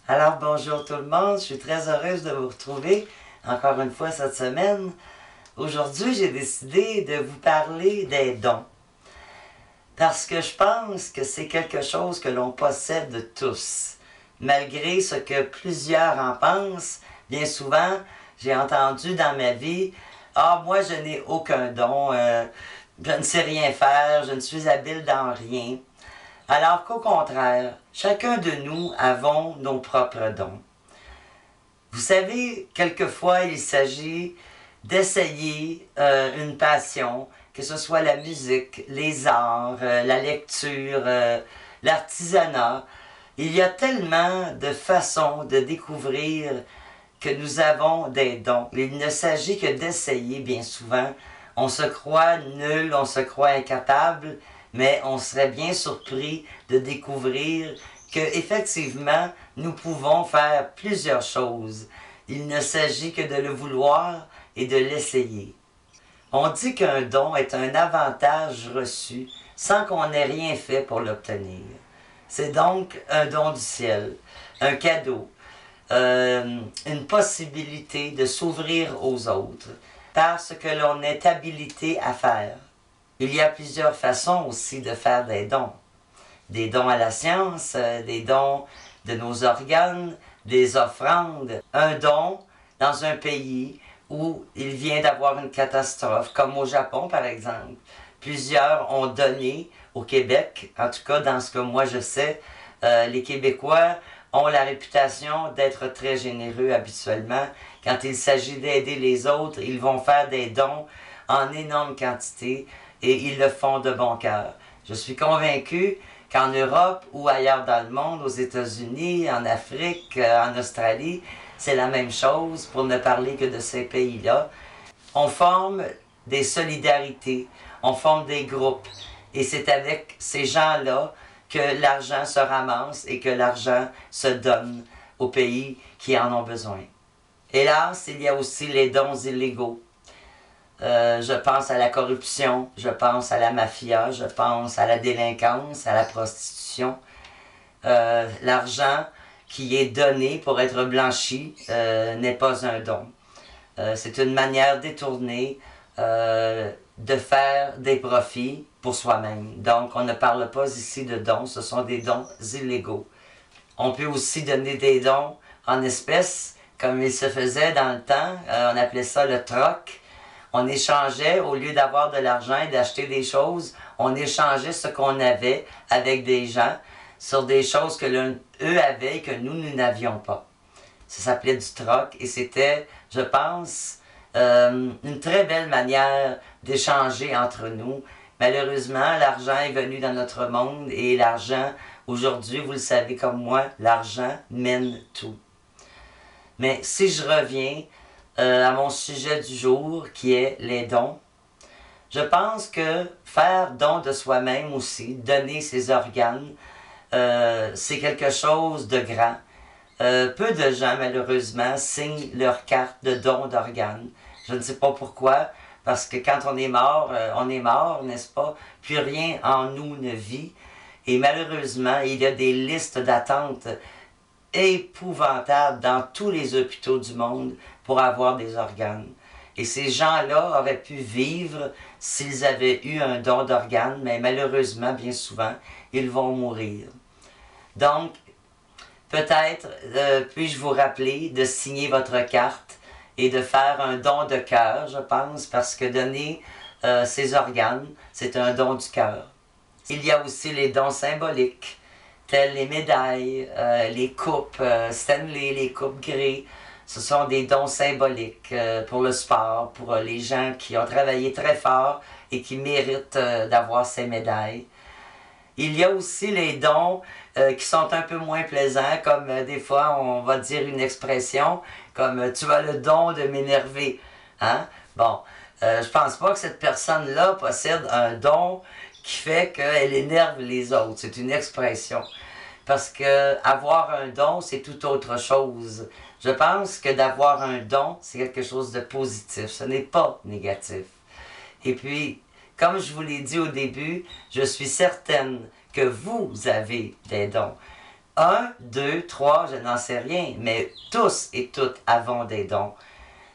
Alors bonjour tout le monde, je suis très heureuse de vous retrouver encore une fois cette semaine. Aujourd'hui, j'ai décidé de vous parler des dons. Parce que je pense que c'est quelque chose que l'on possède tous. Malgré ce que plusieurs en pensent, bien souvent, j'ai entendu dans ma vie, « Ah, moi je n'ai aucun don, je ne sais rien faire, je ne suis habile dans rien. » Alors qu'au contraire, chacun de nous avons nos propres dons. Vous savez, quelquefois, il s'agit d'essayer une passion, que ce soit la musique, les arts, la lecture, l'artisanat. Il y a tellement de façons de découvrir que nous avons des dons. Il ne s'agit que d'essayer, bien souvent. On se croit nul, on se croit incapable, mais on serait bien surpris de découvrir que effectivement nous pouvons faire plusieurs choses. Il ne s'agit que de le vouloir et de l'essayer. On dit qu'un don est un avantage reçu sans qu'on ait rien fait pour l'obtenir. C'est donc un don du ciel, un cadeau, une possibilité de s'ouvrir aux autres par ce que l'on est habilité à faire. Il y a plusieurs façons aussi de faire des dons. Des dons à la science, des dons de nos organes, des offrandes. Un don dans un pays où il vient d'avoir une catastrophe, comme au Japon par exemple. Plusieurs ont donné au Québec, en tout cas dans ce que moi je sais, les Québécois ont la réputation d'être très généreux habituellement. Quand il s'agit d'aider les autres, ils vont faire des dons en énorme quantité et ils le font de bon cœur. Je suis convaincu qu'en Europe ou ailleurs dans le monde, aux États-Unis, en Afrique, en Australie, c'est la même chose, pour ne parler que de ces pays-là. On forme des solidarités, on forme des groupes, et c'est avec ces gens-là que l'argent se ramasse et que l'argent se donne aux pays qui en ont besoin. Hélas, il y a aussi les dons illégaux. Je pense à la corruption, je pense à la mafia, je pense à la délinquance, à la prostitution. L'argent qui est donné pour être blanchi n'est pas un don. C'est une manière détournée de faire des profits pour soi-même. Donc, on ne parle pas ici de dons, ce sont des dons illégaux. On peut aussi donner des dons en espèces, comme il se faisait dans le temps. On appelait ça le troc. On échangeait, au lieu d'avoir de l'argent et d'acheter des choses, on échangeait ce qu'on avait avec des gens sur des choses que eux avaient et que nous n'avions pas. Ça s'appelait du troc et c'était, je pense, une très belle manière d'échanger entre nous. Malheureusement, l'argent est venu dans notre monde et l'argent, aujourd'hui, vous le savez comme moi, l'argent mène tout. Mais si je reviens à mon sujet du jour, qui est les dons, je pense que faire don de soi-même aussi, donner ses organes, c'est quelque chose de grand. Peu de gens, malheureusement, signent leur carte de don d'organes. Je ne sais pas pourquoi, parce que quand on est mort, n'est-ce pas? Plus rien en nous ne vit. Et malheureusement, il y a des listes d'attente épouvantables dans tous les hôpitaux du monde pour avoir des organes. Et ces gens-là auraient pu vivre s'ils avaient eu un don d'organes, mais malheureusement, bien souvent, ils vont mourir. Donc, peut-être puis-je vous rappeler de signer votre carte et de faire un don de cœur, je pense, parce que donner ses organes, c'est un don du cœur. Il y a aussi les dons symboliques, tels les médailles, les coupes Stanley, les coupes Grey. Ce sont des dons symboliques pour le sport, pour les gens qui ont travaillé très fort et qui méritent d'avoir ces médailles. Il y a aussi les dons qui sont un peu moins plaisants, comme des fois on va dire une expression, comme « tu as le don de m'énerver ». Hein? Bon, je pense pas que cette personne-là possède un don qui fait qu'elle énerve les autres. C'est une expression. Parce que avoir un don, c'est tout autre chose. Je pense que d'avoir un don, c'est quelque chose de positif. Ce n'est pas négatif. Et puis, comme je vous l'ai dit au début, je suis certaine que vous avez des dons. Un, deux, trois, je n'en sais rien, mais tous et toutes avons des dons.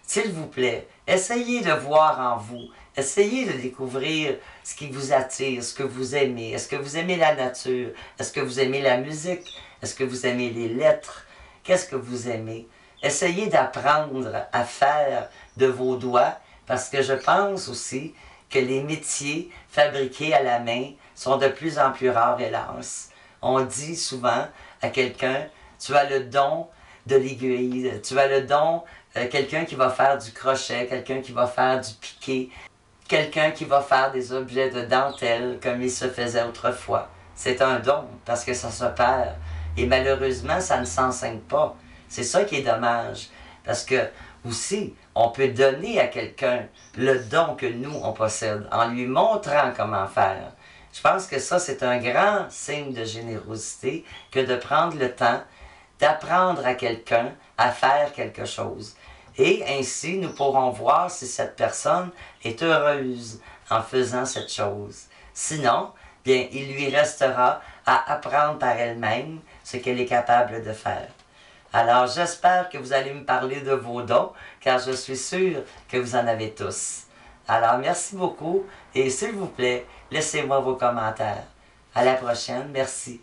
S'il vous plaît, essayez de voir en vous, essayez de découvrir ce qui vous attire, ce que vous aimez. Est-ce que vous aimez la nature? Est-ce que vous aimez la musique? Est-ce que vous aimez les lettres? Qu'est-ce que vous aimez? Essayez d'apprendre à faire de vos doigts, parce que je pense aussi que les métiers fabriqués à la main sont de plus en plus rares, hélas. On dit souvent à quelqu'un, tu as le don de l'aiguille, tu as le don, quelqu'un qui va faire du crochet, quelqu'un qui va faire du piqué, quelqu'un qui va faire des objets de dentelle comme il se faisait autrefois. C'est un don parce que ça se perd. Et malheureusement, ça ne s'enseigne pas. C'est ça qui est dommage. Parce que, aussi, on peut donner à quelqu'un le don que nous, on possède, en lui montrant comment faire. Je pense que ça, c'est un grand signe de générosité que de prendre le temps d'apprendre à quelqu'un à faire quelque chose. Et ainsi, nous pourrons voir si cette personne est heureuse en faisant cette chose. Sinon, bien, il lui restera à apprendre par elle-même ce qu'elle est capable de faire. Alors, j'espère que vous allez me parler de vos dons, car je suis sûr que vous en avez tous. Alors, merci beaucoup et s'il vous plaît, laissez-moi vos commentaires. À la prochaine, merci.